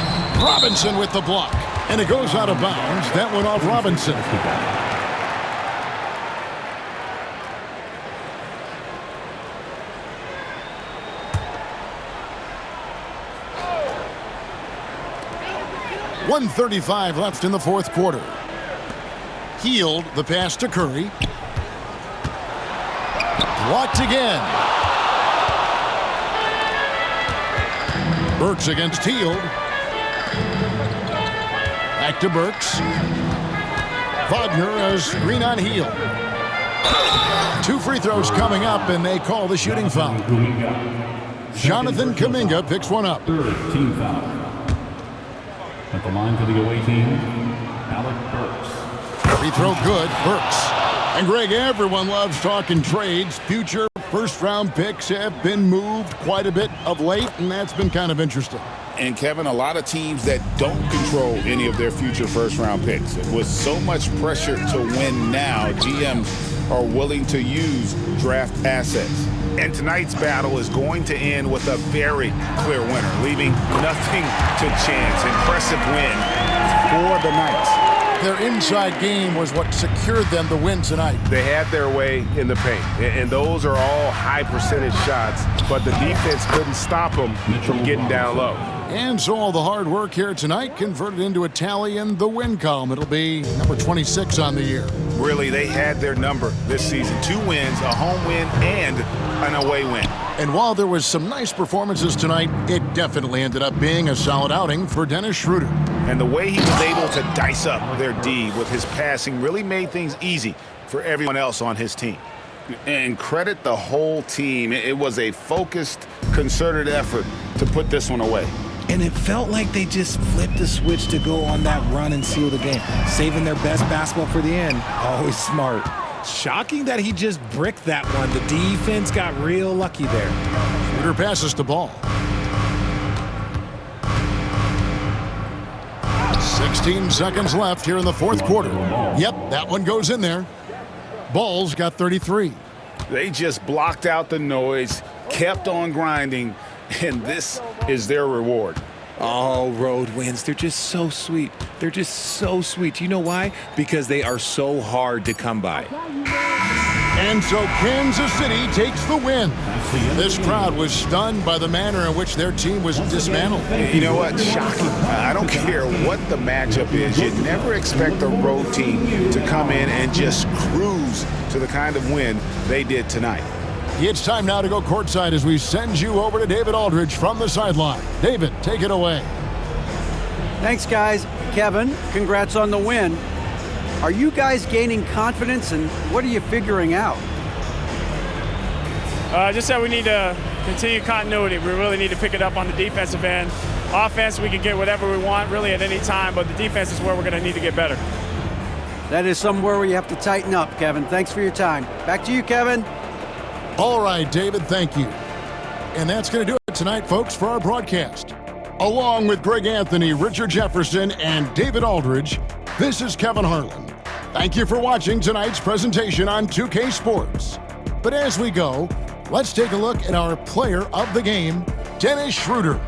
Robinson with the block. And it goes out of bounds. That one off Robinson. .135 left in the fourth quarter. Hield the pass to Curry. Blocked again. Burks against Hield. Back to Burks. Wagner as Green on Hield. 2 free throws coming up, and they call the shooting foul. Jonathan Kuminga picks one up. Third team foul. At the line for the away team, Alec Burks. Free throw good, Burks. And Greg, everyone loves talking trades. Future first-round picks have been moved quite a bit of late, and that's been kind of interesting. And Kevin, a lot of teams that don't control any of their future first-round picks. With so much pressure to win now, GMs are willing to use draft assets. And tonight's battle is going to end with a very clear winner, leaving nothing to chance. Impressive win for the Knights. Their inside game was what secured them the win tonight. They had their way in the paint, and those are all high-percentage shots, but the defense couldn't stop them from getting down low. And so all the hard work here tonight converted into a tally in the win column. It'll be number 26 on the year. Really, they had their number this season. 2 wins, a home win, and an away win. And while there was some nice performances tonight, it definitely ended up being a solid outing for Dennis Schroeder. And the way he was able to dice up their D with his passing really made things easy for everyone else on his team. And credit the whole team. It was a focused, concerted effort to put this one away. And it felt like they just flipped the switch to go on that run and seal the game, saving their best basketball for the end. Always smart. Shocking that he just bricked that one. The defense got real lucky there. Schroeder passes the ball. 16 seconds left here in the fourth quarter. Yep, that one goes in there. Ball's got 33. They just blocked out the noise, kept on grinding, and this is their reward. Oh, road wins. They're just so sweet. They're just so sweet. You know why? Because they are so hard to come by. And so Kansas City takes the win. This crowd was stunned by the manner in which their team was dismantled. You know what? Shocking. I don't care what the matchup is. You'd never expect a road team to come in and just cruise to the kind of win they did tonight. It's time now to go courtside as we send you over to David Aldridge from the sideline. David, take it away. Thanks, guys. Kevin, congrats on the win. Are you guys gaining confidence, and what are you figuring out? Just that we need to continue continuity. We really need to pick it up on the defensive end. Offense, we can get whatever we want really at any time, but the defense is where we're going to need to get better. That is somewhere where you have to tighten up, Kevin. Thanks for your time. Back to you, Kevin. All right, David, thank you. And that's going to do it tonight, folks, for our broadcast. Along with Greg Anthony, Richard Jefferson, and David Aldridge, this is Kevin Harlan. Thank you for watching tonight's presentation on 2K Sports. But as we go, let's take a look at our player of the game, Dennis Schroeder.